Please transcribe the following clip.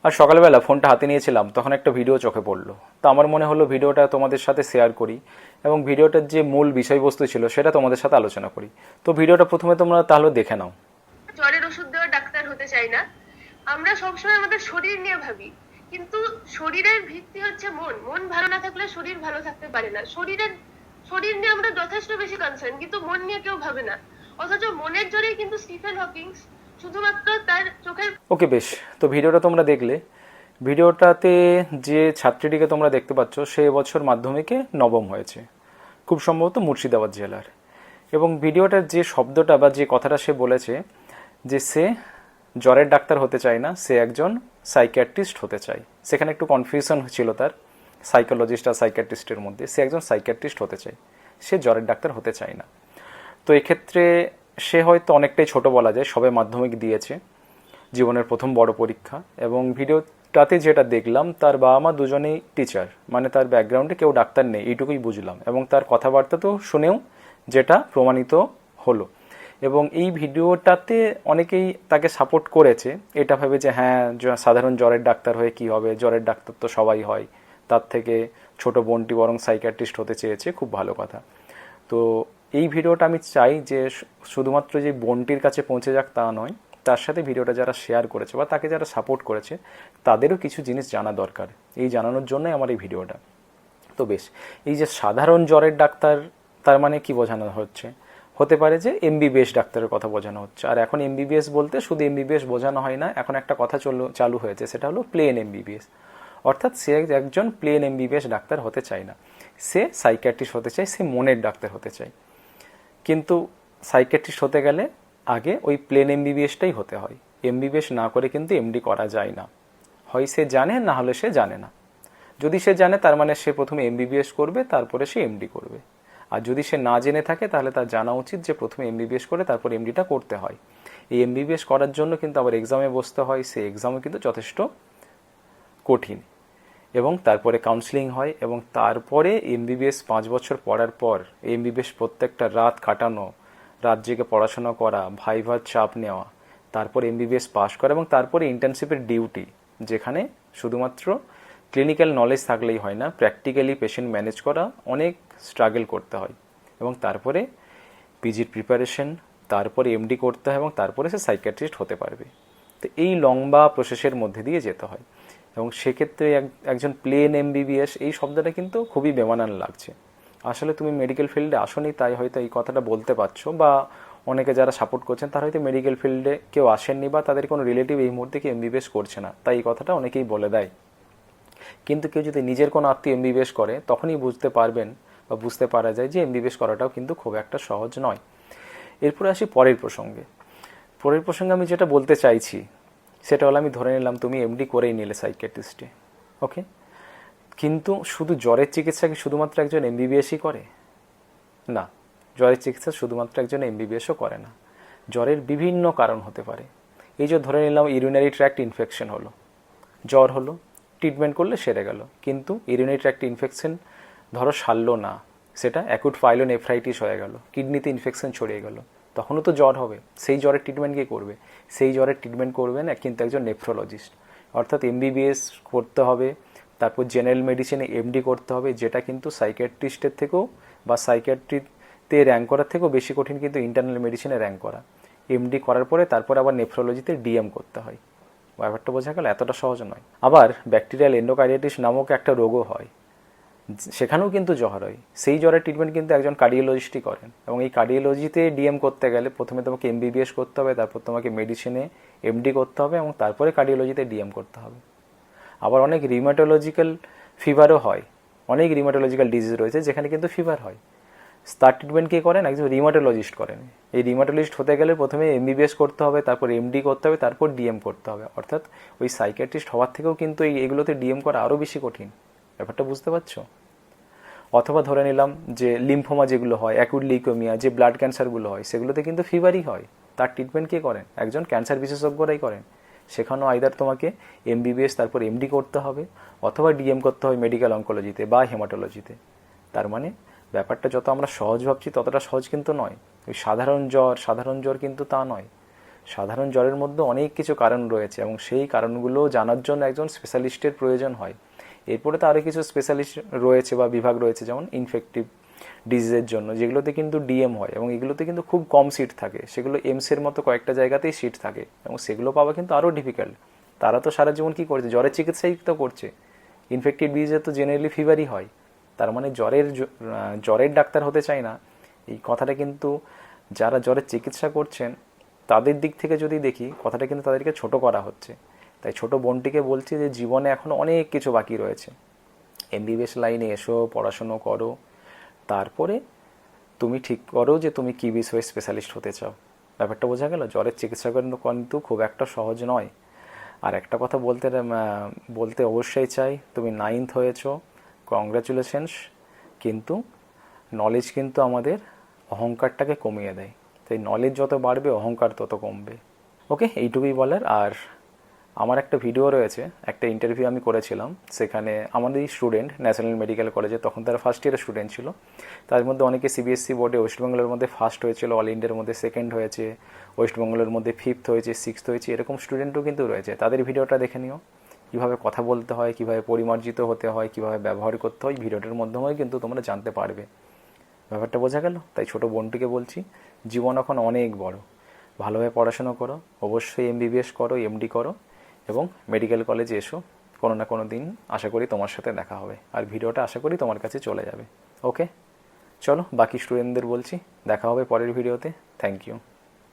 আর সকালবেলা ফোনটা হাতে নিয়েছিলাম, তখন একটা ভিডিও চোখে পড়লো। তো আমার মনে হলো ভিডিওটা তোমাদের সাথে শেয়ার করি এবং ভিডিওটার যে মূল বিষয়বস্তু ছিল সেটা তোমাদের সাথে আলোচনা করি। তো ভিডিওটা প্রথমে তোমরা তাহলে দেখে নাও। জ্বরের ওষুধ দেওয়া ডাক্তার হতে চাই না। আমরা সবসময় আমাদের শরীর নিয়ে ভাবি, কিন্তু শরীরের ভিত্তি হচ্ছে মন। মন ভালো না থাকলে শরীর ভালো থাকতে পারে না। শরীর নিয়ে আমরা যথেষ্ট বেশি কনসার্ন, কিন্তু মন নিয়ে কেউ ভাবে না। অথচ মনের জোরেই কিন্তু স্টিফেন হকিংস শুধুমাত্র তার চোখের ওকে, বেশ। তো ভিডিওটা তোমরা দেখলে। ভিডিওটাতে যে ছাত্রীটিকে তোমরা দেখতে পাচ্ছ সে এবছর মাধ্যমিকে নবম হয়েছে, খুব সম্ভবত মুর্শিদাবাদ জেলার। এবং ভিডিওটার যে শব্দটা বা যে কথাটা সে বলেছে, যে সে জ্বরের ডাক্তার হতে চায় না, সে একজন সাইকিয়াট্রিস্ট হতে চায়। সেখানে একটু কনফিউশন ছিল তার, সাইকোলজিস্ট আর সাইকিয়াট্রিস্টের মধ্যে। সে একজন সাইকিয়াট্রিস্ট হতে চায়, সে জ্বরের ডাক্তার হতে চায় না। তো এক্ষেত্রে সে হয়তো অনেকটাই ছোট বলা যায়, সবে মাধ্যমিক দিয়েছে, জীবনের প্রথম বড় পরীক্ষা। এবং ভিডিওটাতে যেটা দেখলাম, তার বাবা মা দুজনেই টিচার, মানে তার ব্যাকগ্রাউন্ডে কেউ ডাক্তার নেই, এইটুকুই বুঝলাম। এবং তার কথাবার্তা তো শুনেও যেটা প্রমাণিত হলো। এবং এই ভিডিওটাতে অনেকেই তাকে সাপোর্ট করেছে, এটা ভেবে যে হ্যাঁ, সাধারণ জ্বরের ডাক্তার হয়ে কি হবে, জ্বরের ডাক্তার তো সবাই হয়, তার থেকে ছোট বোনটি বরং সাইকিয়াট্রিস্ট হতে চেয়েছে, খুব ভালো কথা। তো এই ভিডিওটা আমি চাই যে শুধুমাত্র যে বোনটির কাছে পৌঁছে যাক তা নয়, তার সাথে ভিডিওটা যারা শেয়ার করেছে বা তাকে যারা সাপোর্ট করেছে তাদেরও কিছু জিনিস জানা দরকার, এই জানানোর জন্যই আমার এই ভিডিওটা। তো বেশ, এই যে সাধারণ জ্বরের ডাক্তার, তার মানে কি বোঝানো হচ্ছে? হতে পারে যে এমবিবিএস ডাক্তারের কথা বোঝানো হচ্ছে। আর এখন এমবিবিএস বলতে শুধু এমবিবিএস বোঝানো হয় না, এখন একটা কথা চালু হয়েছে, সেটা হলো প্লেন এমবিবিএস। অর্থাৎ সে একজন প্লেন এমবিবিএস ডাক্তার হতে চায় না, সে সাইকিয়াট্রিস্ট হতে চায়, সে মনের ডাক্তার হতে চায়। কিন্তু সাইকিয়াট্রিস্ট হতে গেলে আগে ওই প্লেন এমবিবিএসটাই হতে হয়। এমবিবিএস না করে কিন্তু এমডি করা যায় না। হয় সে জানে, না হলে সে জানে না। যদি সে জানে তার মানে সে প্রথমে এমবিবিএস করবে, তারপরে সে এমডি করবে। আর যদি সে না জেনে থাকে তাহলে তার জানা উচিত যে প্রথমে এমবিবিএস করে তারপর এমডিটা করতে হয়। এই এমবিবিএস করার জন্য কিন্তু আবার এক্সামে বসতে হয়, সে এক্সামও কিন্তু যথেষ্ট কঠিন। এবং তারপরে কাউন্সিলিং হয়, এবং তারপরে এমবিবিএস 5 বছর পড়ার পর এমবিবিএস প্রত্যেকটা রাত কাটানো, রাত জেগে পড়াশোনা করা, ভাইভার চাপ নেওয়া, তারপর এমবিবিএস পাশ করা, এবং তারপরে ইন্টার্নশিপের ডিউটি, যেখানে শুধুমাত্র ক্লিনিক্যাল নলেজ থাকলেই হয় না, প্র্যাকটিক্যালি পেশেন্ট ম্যানেজ করা অনেক স্ট্রাগল করতে হয়। এবং তারপরে পিজির প্রিপারেশন, তারপরে এমডি করতে হয়, এবং তারপরে সে সাইকিয়াট্রিস্ট হতে পারবে। তো এই লম্বা প্রসেসের মধ্যে দিয়ে যেতে হয়। এবং সেক্ষেত্রে একজন প্লেন এমবিবিএস, এই শব্দটা কিন্তু খুবই বেমানান লাগছে। আসলে তুমি মেডিকেল ফিল্ডে আসোনি, তাই হয়তো এই কথাটা বলতে পারছো, বা অনেকে যারা সাপোর্ট করছেন তারা হয়তো মেডিকেল ফিল্ডে কেউ আসেননি, বা তাদের কোনো রিলেটিভ এই মুহূর্তে কি এমবিবিএস করছে না, তাই এই কথাটা অনেকেই বলে দেয়। কিন্তু কেউ যদি নিজের কোনো আত্মীয় এমবিবিএস করে তখনই বুঝতে পারবেন বা বুঝতে পারা যায় যে এমবিবিএস করাটাও কিন্তু খুব একটা সহজ নয়। এরপরে আসি পরের প্রসঙ্গে। পরের প্রসঙ্গে আমি যেটা বলতে চাইছি সেটা হলো, আমি ধরে নিলাম তুমি এমডি করেই নিলে সাইকিয়াট্রিস্টে, ওকে। কিন্তু শুধু জ্বরের চিকিৎসা কি শুধুমাত্র একজন এমবিবিএসই করে? না, জ্বরের চিকিৎসা শুধুমাত্র একজন এমবিবিএসও করে না। জ্বরের বিভিন্ন কারণ হতে পারে। এই যে ধরে নিলাম ইউরিনারি ট্র্যাক্ট ইনফেকশন হলো, জ্বর হলো, ট্রিটমেন্ট করলে সেরে গেল, কিন্তু ইউরিনারি ট্র্যাক্ট ইনফেকশন ধরো সারলো না, সেটা অ্যাকুট পাইলোনেফ্রাইটিস হয়ে গেল, কিডনিতে ইনফেকশন ছড়িয়ে গেল, তখনও তো জ্বর হবে। সেই জ্বরের ট্রিটমেন্ট কে করবে? সেই জ্বরের ট্রিটমেন্ট করবেন কিন্তু একজন নেফ্রোলজিস্ট। অর্থাৎ এমবিবিএস করতে হবে, তারপর জেনারেল মেডিসিনে এমডি করতে হবে, যেটা কিন্তু সাইকিয়াট্রিস্টের থেকেও বা সাইকিয়াট্রিতে র্যাঙ্ক করার থেকেও বেশি কঠিন কিন্তু ইন্টারনাল মেডিসিনে র্যাঙ্ক করা। এমডি করার পরে তারপর আবার নেফ্রোলজিতে ডিএম করতে হয়। ব্যাপারটা বোঝা গেল, এতটা সহজ নয়। আবার ব্যাকটেরিয়াল এন্ডোকার্ডিয়াটিস নামক একটা রোগও হয়, সেখানেও কিন্তু জ্বর হয়। সেই জ্বরের ট্রিটমেন্ট কিন্তু একজন কার্ডিওলজিস্টই করেন। এবং এই কার্ডিওলজিতে ডিএম করতে গেলে প্রথমে তোমাকে এমবিবিএস করতে হবে, তারপর তোমাকে মেডিসিনে এমডি করতে হবে, এবং তারপরে কার্ডিওলজিতে ডিএম করতে হবে। আবার অনেক রিমাটোলজিক্যাল ফিভারও হয়, অনেক রিমাটোলজিক্যাল ডিজিজ রয়েছে যেখানে কিন্তু ফিভার হয়। তার ট্রিটমেন্ট কে করেন? একজন রিমাটোলজিস্ট করেন। এই রিমাটোলজিস্ট হতে গেলে প্রথমে এমবিবিএস করতে হবে, তারপর এমডি করতে হবে, তারপর ডিএম করতে হবে। অর্থাৎ ওই সাইকিয়াট্রিস্ট হওয়ার থেকেও কিন্তু এগুলোতে ডিএম করা আরও বেশি কঠিন। ব্যাপারটা বুঝতে পারছো? অথবা ধরে নিলাম যে লিম্ফোমা যেগুলো হয়, অ্যাকুট লিউকেমিয়া, যে ব্লাড ক্যান্সারগুলো হয়, সেগুলোতে কিন্তু ফিভারই হয়। তার ট্রিটমেন্ট কে করেন? একজন ক্যান্সার বিশেষজ্ঞরাই করেন। সেখানেও আইদার তোমাকে এমবিবিএস তারপর এমডি করতে হবে, অথবা ডিএম করতে হবে মেডিকেল অনকোলজিতে বা হেমাটোলজিতে। তার মানে ব্যাপারটা যত আমরা সহজ ভাবছি ততটা সহজ কিন্তু নয়। ওই সাধারণ জ্বর কিন্তু তা নয়। সাধারণ জ্বরের মধ্যে অনেক কিছু কারণ রয়েছে এবং সেই কারণগুলো জানার জন্য একজন স্পেশালিস্টের প্রয়োজন হয়। এরপরে তো আরও কিছু স্পেশালিস্ট রয়েছে বা বিভাগ রয়েছে, যেমন ইনফেক্টিভ ডিজিজের জন্য, যেগুলোতে কিন্তু ডিএম হয় এবং এগুলোতে কিন্তু খুব কম সিট থাকে। সেগুলো এমসের মতো কয়েকটা জায়গাতেই সিট থাকে এবং সেগুলো পাওয়া কিন্তু আরও ডিফিকাল্ট। তারা তো সারা জীবন কী করছে, জ্বরের চিকিৎসাই তো করছে। ইনফেক্টিভ ডিজিজে তো জেনারেলি ফিভারই হয়, তার মানে জ্বরের ডাক্তার হতে চায় না, এই কথাটা কিন্তু যারা জ্বরের চিকিৎসা করছেন তাদের দিক থেকে যদি দেখি, কথাটা কিন্তু তাদেরকে ছোট করা হচ্ছে। তাই ছোট বোনটিকে বলছি যে জীবনে এখনও অনেক কিছু বাকি রয়েছে। এমবিবিএস লাইনে এসো, পড়াশুনো করো, তারপরে তুমি ঠিক করো যে তুমি কী বিষয়ে স্পেশালিস্ট হতে চাও। ব্যাপারটা বোঝা গেল? জ্বরের চিকিৎসা কিন্তু খুব একটা সহজ নয়। আর একটা কথা বলতে অবশ্যই চাই, তুমি 9th হয়েছো, কংগ্রাচুলেশনস, কিন্তু নলেজ কিন্তু আমাদের অহংকারটাকে কমিয়ে দেয়। তাই নলেজ যত বাড়বে অহংকার তত কমবে। ওকে, এইটুকুই বলার। আর আমার একটা ভিডিও রয়েছে, একটা ইন্টারভিউ আমি করেছিলাম, সেখানে আমাদের স্টুডেন্ট ন্যাশনাল মেডিকেল কলেজে, তখন তারা ফার্স্ট ইয়ারের স্টুডেন্ট ছিল, তার মধ্যে অনেকে সিবিএসসি বোর্ডে ওয়েস্টবেঙ্গলের মধ্যে ফার্স্ট হয়েছিল, অল ইন্ডিয়ার মধ্যে সেকেন্ড হয়েছে, ওয়েস্টবেঙ্গলের মধ্যে 5th হয়েছে, 6th হয়েছে, এরকম স্টুডেন্টও কিন্তু রয়েছে। তাদের ভিডিওটা দেখে নিও, কীভাবে কথা বলতে হয়, কীভাবে পরিমার্জিত হতে হয়, কীভাবে ব্যবহার করতে হয়, ভিডিওটার মাধ্যমেই কিন্তু তোমরা জানতে পারবে। ব্যাপারটা বোঝা গেল? তাই ছোটো বোনটিকে বলছি, জীবন এখন অনেক বড়, ভালোভাবে পড়াশোনা করো, অবশ্যই এমবিবিএস করো, এমডি করো এবং মেডিকেল কলেজে এসো। কোনো না কোনো দিন আশা করি তোমার সাথে দেখা হবে, আর ভিডিওটা আশা করি তোমার কাছে চলে যাবে। ওকে, চলো বাকি স্টুডেন্টদের বলছি, দেখা হবে পরের ভিডিওতে। Thank you.